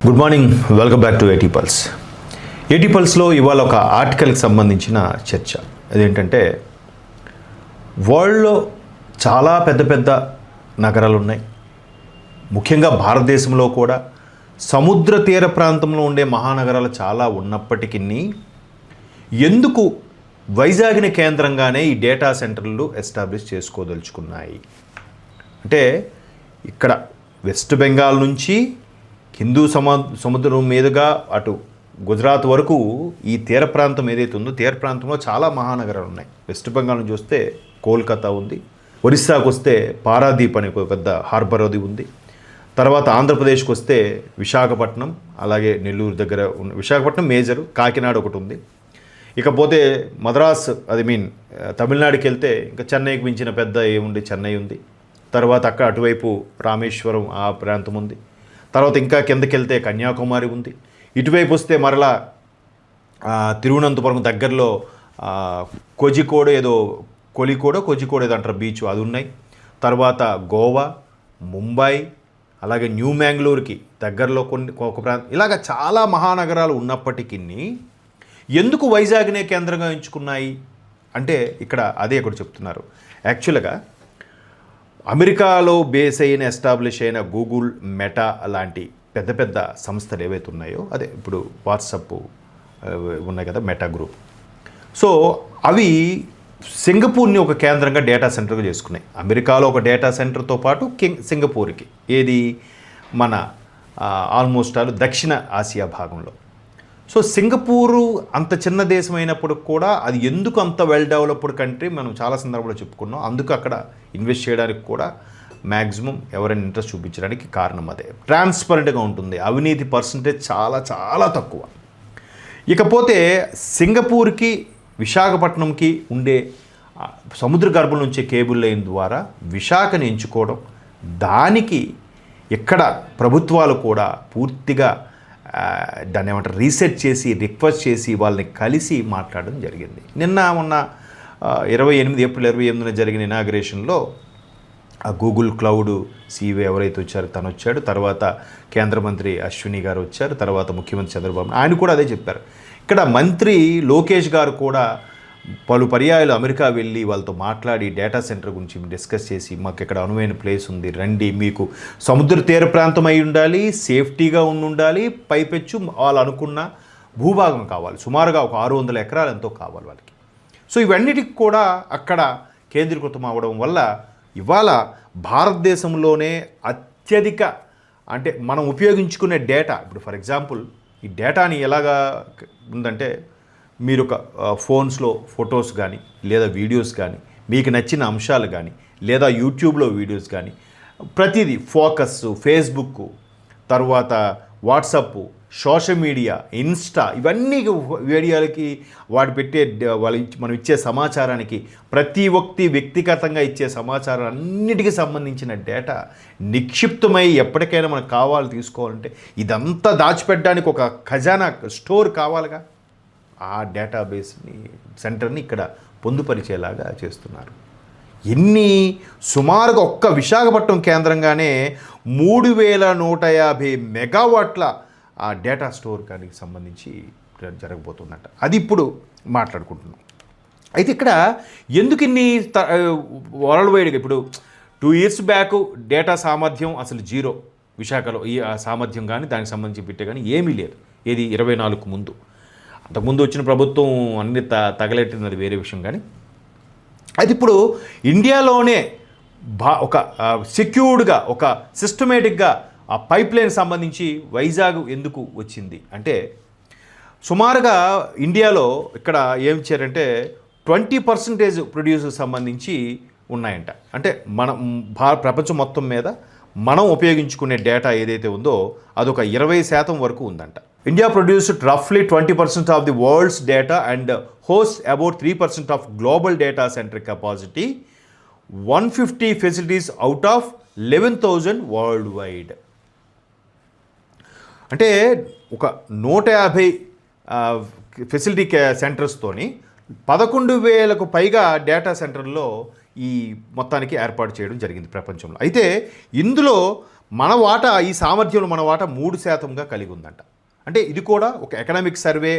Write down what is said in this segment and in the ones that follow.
Good morning, welcome back to ఏటీ pulse. ఏటీ పల్స్లో ఇవాళ ఒక ఆర్టికల్కి సంబంధించిన చర్చ. అదేంటంటే వరల్డ్లో చాలా పెద్ద పెద్ద నగరాలు ఉన్నాయి. ముఖ్యంగా భారతదేశంలో కూడా సముద్ర తీర ప్రాంతంలో ఉండే మహానగరాలు చాలా ఉన్నప్పటికీ ఎందుకు వైజాగ్ని కేంద్రంగానే ఈ డేటా సెంటర్లు ఎస్టాబ్లిష్ చేసుకోదలుచుకున్నాయి అంటే, ఇక్కడ వెస్ట్ బెంగాల్ నుంచి హిందూ సముద్రం మీదుగా అటు గుజరాత్ వరకు ఈ తీర ప్రాంతం ఏదైతే ఉందో, తీర ప్రాంతంలో చాలా మహానగరాలు ఉన్నాయి. వెస్ట్ బెంగాల్ నుంచి వస్తే కోల్కతా ఉంది, ఒరిస్సాకు వస్తే పారాదీప్ అనే ఒక పెద్ద హార్బర్ అది ఉంది. తర్వాత ఆంధ్రప్రదేశ్కి వస్తే విశాఖపట్నం, అలాగే నెల్లూరు దగ్గర ఉన్న విశాఖపట్నం మేజరు, కాకినాడ ఒకటి ఉంది. ఇకపోతే మద్రాస్ తమిళనాడుకి వెళ్తే ఇంకా చెన్నైకి మించిన పెద్ద ఏముంది, చెన్నై ఉంది. తర్వాత అక్కడ అటువైపు రామేశ్వరం ఆ ప్రాంతం ఉంది. తర్వాత ఇంకా కిందకి వెళ్తే కన్యాకుమారి ఉంది. ఇటువైపు వస్తే మరలా తిరువనంతపురం దగ్గరలో కోజికోడ్ కోజికోడ్ ఏదో అంటారు బీచ్, అది ఉన్నాయి. తర్వాత గోవా, ముంబై, అలాగే న్యూ మ్యాంగ్లూర్కి దగ్గరలో ఒక ప్రాంతం, ఇలాగ చాలా మహానగరాలు ఉన్నప్పటికీ ఎందుకు వైజాగ్నే కేంద్రంగా ఎంచుకున్నాయి అంటే, ఇక్కడ చెప్తున్నారు. యాక్చువల్గా అమెరికాలో బేస్ అయిన ఎస్టాబ్లిష్ అయిన గూగుల్, మెటా లాంటి పెద్ద పెద్ద సంస్థలు ఏవైతే ఉన్నాయో, అదే ఇప్పుడు వాట్సాప్ ఉన్నాయి కదా, మెటా గ్రూప్. సో అవి సింగపూర్ని ఒక కేంద్రంగా డేటా సెంటర్గా చేసుకున్నాయి. అమెరికాలో ఒక డేటా సెంటర్తో పాటు సింగపూర్కి, ఏది మన ఆల్మోస్ట్ దక్షిణ ఆసియా భాగంలో. సో సింగపూరు అంత చిన్న దేశం అయినప్పుడు కూడా అది ఎందుకు అంత వెల్ డెవలప్డ్ కంట్రీ మనం చాలా సందర్భంలో చెప్పుకున్నాం. అందుకు అక్కడ ఇన్వెస్ట్ చేయడానికి కూడా మ్యాక్సిమం ఎవరైనా ఇంట్రెస్ట్ చూపించడానికి కారణం అదే. ట్రాన్స్పరెంట్గా ఉంటుంది, అవినీతి పర్సంటేజ్ చాలా చాలా తక్కువ. ఇకపోతే సింగపూర్కి, విశాఖపట్నంకి ఉండే సముద్ర గర్భం నుంచే కేబుల్ లైన్ ద్వారా విశాఖని ఎంచుకోవడం, దానికి ఇక్కడ ప్రభుత్వాలు కూడా పూర్తిగా దాన్ని ఏమంటారు రీసెర్చ్ చేసి, రిక్వెస్ట్ చేసి వాళ్ళని కలిసి మాట్లాడడం జరిగింది. మొన్న ఏప్రిల్ 28న జరిగిన ఇనాగ్రేషన్లో ఆ గూగుల్ క్లౌడ్ సీఈఓ ఎవరైతే వచ్చారో తను వచ్చాడు. తర్వాత కేంద్ర మంత్రి అశ్విని గారు వచ్చారు. తర్వాత ముఖ్యమంత్రి చంద్రబాబు ఆయన కూడా అదే చెప్పారు. ఇక్కడ మంత్రి లోకేష్ గారు కూడా పలు పర్యాయాలు అమెరికా వెళ్ళి వాళ్ళతో మాట్లాడి డేటా సెంటర్ గురించి డిస్కస్ చేసి, మాకు ఇక్కడ అనువైన ప్లేస్ ఉంది, రండి, మీకు సముద్ర తీర ప్రాంతం అయి ఉండాలి, సేఫ్టీగా ఉండాలి, పైపెచ్చు వాళ్ళు అనుకున్న భూభాగం కావాలి, సుమారుగా ఒక 600 ఎకరాలు ఎంతో కావాలి వాళ్ళకి. సో ఇవన్నిటికి కూడా అక్కడ కేంద్రీకృతం అవ్వడం వల్ల ఇవాళ భారతదేశంలోనే అత్యధిక అంటే మనం ఉపయోగించుకునే డేటా, ఇప్పుడు ఫర్ ఎగ్జాంపుల్ ఈ డేటాని ఎలాగా ఉందంటే, మీరు ఒక ఫోన్స్లో ఫొటోస్ కానీ, లేదా వీడియోస్ కానీ, మీకు నచ్చిన అంశాలు కానీ, లేదా యూట్యూబ్లో వీడియోస్ కానీ, ప్రతిదీ ఫోకస్, ఫేస్బుక్, తర్వాత వాట్సప్, సోషల్ మీడియా, ఇన్స్టా, ఇవన్నీ వీడియోలకి మనం ఇచ్చే సమాచారానికి, ప్రతి ఒక్కటి వ్యక్తిగతంగా ఇచ్చే సమాచారం అన్నిటికీ సంబంధించిన డేటా నిక్షిప్తమై ఎప్పటికైనా మనకు కావాలి తీసుకోవాలంటే ఇదంతా దాచిపెట్టడానికి ఒక ఖజానా స్టోర్ కావాలిగా. ఆ డేటాబేస్ని సెంటర్ని ఇక్కడ పొందుపరిచేలాగా చేస్తున్నారు. సుమారుగా ఒక్క విశాఖపట్నం కేంద్రంగానే 3150 మెగావాట్ల ఆ డేటా స్టోర్ కానీ సంబంధించి జరగబోతుందట. అది ఇప్పుడు మాట్లాడుకుంటున్నాం. అయితే ఇక్కడ ఎందుకు వరల్డ్ వైడ్గా ఇప్పుడు 2 years బ్యాక్ డేటా సామర్థ్యం అసలు జీరో విశాఖలో, ఈ సామర్థ్యం కానీ దానికి సంబంధించి పెట్టే కానీ ఏమీ లేదు. ఏది 24కు ముందు. అంతకుముందు వచ్చిన ప్రభుత్వం అన్ని తగలెట్టింది, అది వేరే విషయం. కానీ అది ఇప్పుడు ఇండియాలోనే ఒక సెక్యూర్డ్గా, ఒక సిస్టమేటిక్గా ఆ పైప్ లైన్ సంబంధించి వైజాగ్ ఎందుకు వచ్చింది అంటే, సుమారుగా ఇండియాలో ఇక్కడ ఏం చేయారంటే 20% ప్రొడ్యూసర్ సంబంధించి ఉన్నాయంట. అంటే మనం ప్రపంచం మొత్తం మీద మనం ఉపయోగించుకునే డేటా ఏదైతే ఉందో అదొక 20% వరకు ఉందంట. India produced roughly 20% of the world's data and hosts about 3% of global data center capacity, 150 facilities out of 11,000 worldwide. అంటే ఒక 150 ఫెసిలిటీ సెంటర్స్తోని 11,000కు పైగా డేటా సెంటర్లో ఈ మొత్తానికి ఏర్పాటు చేయడం జరిగింది ప్రపంచంలో. అయితే ఇందులో మన వాటా ఈ సామర్థ్యంలో మన వాటా 3%గా కలిగి ఉందంట. అంటే ఇది కూడా ఒక ఎకనామిక్ సర్వే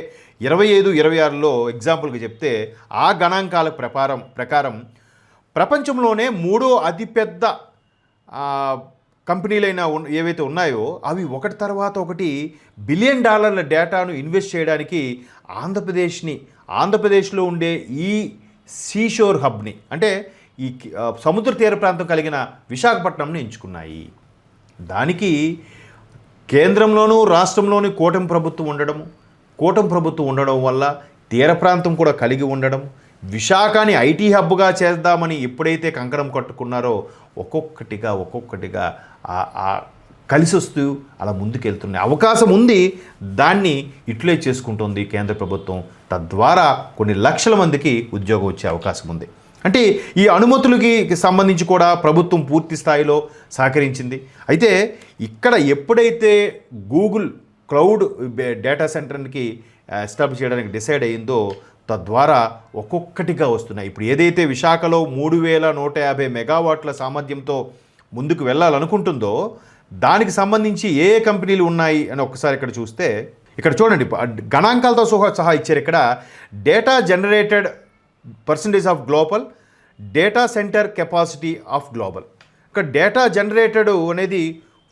25-26లో ఎగ్జాంపుల్గా చెప్తే ఆ గణాంకాల ప్రకారం ప్రపంచంలోనే 3వ అతిపెద్ద కంపెనీలైన ఏవైతే ఉన్నాయో అవి ఒకటి తర్వాత ఒకటి $1 బిలియన్ డేటాను ఇన్వెస్ట్ చేయడానికి ఆంధ్రప్రదేశ్లో ఉండే ఈ సీషోర్ హబ్ని, అంటే ఈ సముద్ర తీర ప్రాంతం కలిగిన విశాఖపట్నంని ఎంచుకున్నాయి. దానికి కేంద్రంలోనూ రాష్ట్రంలోని కూటమి ప్రభుత్వం ఉండడం వల్ల తీర ప్రాంతం కూడా కలిగి ఉండడం, విశాఖని ఐటీ హబ్గా చేద్దామని ఎప్పుడైతే కంకణం కట్టుకున్నారో ఒక్కొక్కటిగా కలిసి వస్తూ అలా ముందుకెళ్తున్న అవకాశం ఉంది. దాన్ని యూటిలైజ్ చేసుకుంటుంది కేంద్ర ప్రభుత్వం. తద్వారా కొన్ని లక్షల మందికి ఉద్యోగం వచ్చే అవకాశం ఉంది. అంటే ఈ అనుమతులకి సంబంధించి కూడా ప్రభుత్వం పూర్తి స్థాయిలో సహకరించింది. అయితే ఇక్కడ ఎప్పుడైతే గూగుల్ క్లౌడ్ డేటా సెంటర్కి ఎస్టాబ్లిష్ చేయడానికి డిసైడ్ అయ్యిందో తద్వారా ఒక్కొక్కటిగా వస్తున్నాయి. ఇప్పుడు ఏదైతే విశాఖలో 3150 మెగావాట్ల సామర్థ్యంతో ముందుకు వెళ్ళాలనుకుంటుందో దానికి సంబంధించి ఏ కంపెనీలు ఉన్నాయి అని ఒక్కసారి ఇక్కడ చూస్తే, ఇక్కడ చూడండి గణాంకాలతో సహా ఇచ్చారు. ఇక్కడ data generated percentage of global data centre capacity of global. ఇక్కడ డేటా జనరేటెడ్ అనేది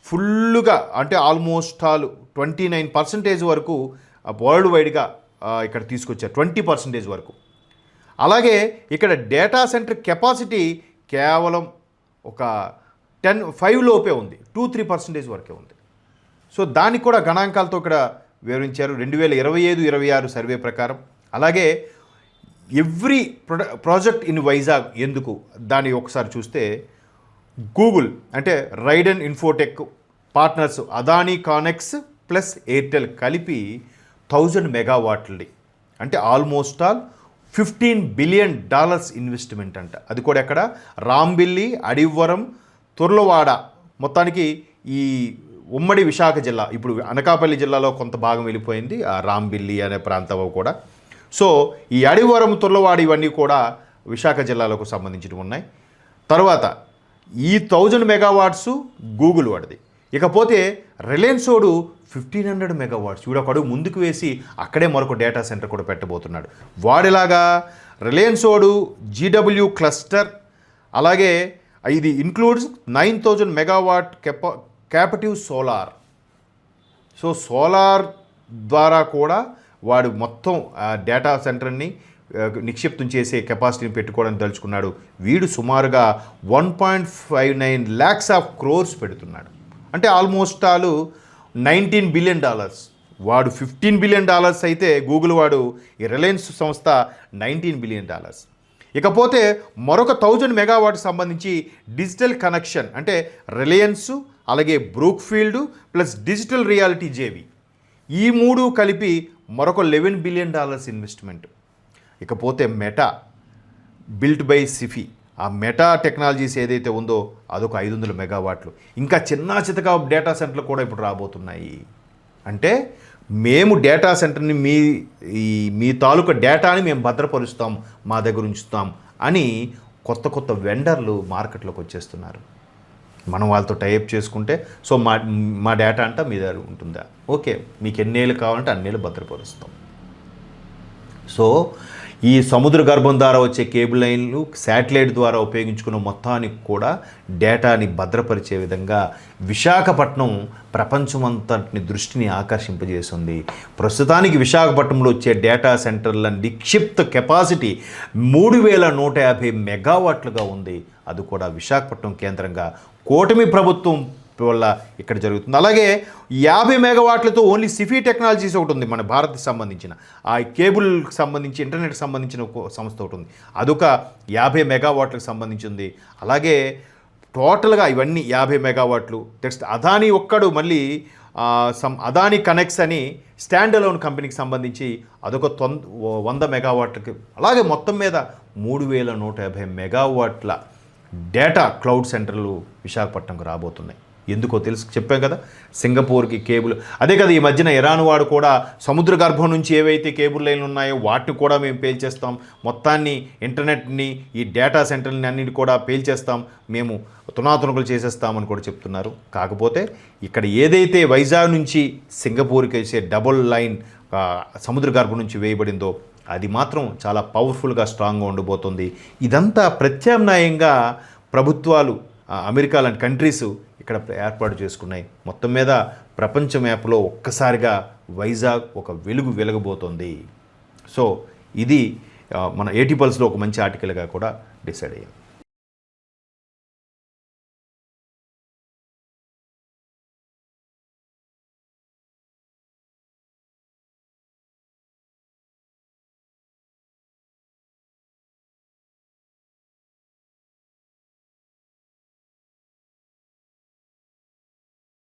ఫుల్గా అంటే ఆల్మోస్ట్ 29% వరకు వరల్డ్ వైడ్గా ఇక్కడ తీసుకొచ్చారు, 20% వరకు. అలాగే ఇక్కడ డేటా సెంటర్ కెపాసిటీ కేవలం ఒక 5 లోపే ఉంది, 2-3% వరకే ఉంది. సో దానికి కూడా గణాంకాలతో ఇక్కడ వివరించారు 2025-26 సర్వే ప్రకారం. అలాగే ఎవ్రీ ప్రాజెక్ట్ ఇన్ వైజాగ్ ఎందుకు దాన్ని ఒకసారి చూస్తే గూగుల్ అంటే రైడెన్ ఇన్ఫోటెక్ పార్ట్నర్స్ అదానీ కానెక్స్ ప్లస్ ఎయిర్టెల్ కలిపి 1000 మెగావాట్లది, అంటే ఆల్మోస్ట్ $15 బిలియన్ ఇన్వెస్ట్మెంట్ అంట. అది కూడా ఎక్కడ రాంబిల్లి, అడివరం, తుర్లవాడ, మొత్తానికి ఈ ఉమ్మడి విశాఖ జిల్లా, ఇప్పుడు అనకాపల్లి జిల్లాలో కొంత భాగం వెళ్ళిపోయింది ఆ రాంబిల్లి అనే ప్రాంతం కూడా. సో ఈ అడివరం, తుర్లవాడ ఇవన్నీ కూడా విశాఖ జిల్లాలకు సంబంధించినవి ఉన్నాయి. తర్వాత ఈ 1000 మెగావాట్స్ గూగుల్ వాడిది. ఇకపోతే రిలయన్స్ వాడు 1500 మెగావాట్స్ వీడు అడుగు ముందుకు వేసి అక్కడే మరొక డేటా సెంటర్ కూడా పెట్టబోతున్నాడు. వాడిలాగా రిలయన్స్ వాడు GW క్లస్టర్, అలాగే ఇది includes 9000 megawatt captive solar. So solar ద్వారా కూడా వాడు మొత్తం డేటా సెంటర్ని నిక్షిప్తం చేసే కెపాసిటీని పెట్టుకోవడానికి తలుచుకున్నాడు. వీడు సుమారుగా 1.59 lakhs crores పెడుతున్నాడు, అంటే ఆల్మోస్ట్ $19 బిలియన్. వాడు $15 బిలియన్ అయితే గూగుల్ వాడు ఈ రిలయన్స్ సంస్థ $19 బిలియన్. ఇకపోతే మరొక 1000 మెగావాట్ సంబంధించి డిజిటల్ కనెక్షన్, అంటే రిలయన్స్ అలాగే Brookfield plus Digital Realty JV, ఈ 3 కలిపి మరొక $11 బిలియన్ ఇన్వెస్ట్మెంట్. ఇకపోతే మెటా బిల్ట్ బై సిఫీ, ఆ మెటా టెక్నాలజీస్ ఏదైతే ఉందో అదొక 500 మెగావాట్లు. ఇంకా చితకా డేటా సెంటర్లు కూడా ఇప్పుడు రాబోతున్నాయి. అంటే మేము డేటా సెంటర్ని మీ తాలూకా డేటాని మేము భద్రపరుస్తాం, మా దగ్గర ఉంచుతాం అని కొత్త వెండర్లు మార్కెట్లోకి వచ్చేస్తున్నారు. మనం వాళ్ళతో టైప్ చేసుకుంటే సో మా డేటా అంతా మీ దగ్గర ఉంటుందా, ఓకే మీకు ఎన్నేళ్ళు కావాలంటే అన్నేళ్ళు భద్రపరుస్తాం. సో ఈ సముద్ర గర్భం ద్వారా వచ్చే కేబుల్ లైన్లు, శాటిలైట్ ద్వారా ఉపయోగించుకున్న మొత్తానికి కూడా డేటాని భద్రపరిచే విధంగా విశాఖపట్నం ప్రపంచమంతటిని దృష్టిని ఆకర్షింపజేస్తుంది. ప్రస్తుతానికి విశాఖపట్నంలో వచ్చే డేటా సెంటర్ల నిక్షిప్త కెపాసిటీ 3150 మెగావాట్లుగా ఉంది. అది కూడా విశాఖపట్నం కేంద్రంగా కూటమి ప్రభుత్వం వల్ల ఇక్కడ జరుగుతుంది. అలాగే 50 మెగావాట్లతో ఓన్లీ సిఫీ టెక్నాలజీస్ ఒకటి ఉంది మన భారత్కి సంబంధించిన, ఆ కేబుల్కి సంబంధించి ఇంటర్నెట్కి సంబంధించిన సంస్థ ఒకటి ఉంది, అదొక 50 మెగావాట్లకు సంబంధించింది. అలాగే టోటల్గా ఇవన్నీ 50 మెగావాట్లు. నెక్స్ట్ అదానీ ఒక్కడు మళ్ళీ అదానీ కనెక్ట్స్ అని స్టాండ్ అలోన్ కంపెనీకి సంబంధించి అదొక 100 మెగావాట్లకి. అలాగే మొత్తం మీద 3150 మెగావాట్ల డేటా క్లౌడ్ సెంటర్లు విశాఖపట్నంకు రాబోతున్నాయి. ఎందుకో తెలుసు, చెప్పాం కదా, సింగపూర్కి కేబుల్. అదే కదా ఈ మధ్యన ఇరాన్ వాడు కూడా సముద్ర గర్భం నుంచి ఏవైతే కేబుల్ లైన్లు ఉన్నాయో వాటిని కూడా మేము పేల్చేస్తాం, మొత్తాన్ని ఇంటర్నెట్ని ఈ డేటా సెంటర్ని అన్నిటి కూడా పేల్చేస్తాం, మేము తునాతునకలు చేసేస్తామని కూడా చెప్తున్నారు. కాకపోతే ఇక్కడ ఏదైతే వైజాగ్ నుంచి సింగపూర్కి వేసే డబుల్ లైన్ సముద్ర గర్భం నుంచి వేయబడిందో అది మాత్రం చాలా పవర్ఫుల్గా స్ట్రాంగ్గా ఉండబోతుంది. ఇదంతా ప్రత్యామ్నాయంగా ప్రభుత్వాలు అమెరికా లాంటి కంట్రీస్ ఇక్కడ ఏర్పాటు చేసుకున్నాయి. మొత్తం మీద ప్రపంచ మ్యాప్లో ఒక్కసారిగా వైజాగ్ ఒక వెలుగబోతోంది. సో ఇది మన 80 పల్స్లో ఒక మంచి ఆర్టికల్గా కూడా డిసైడ్ అయ్యాం.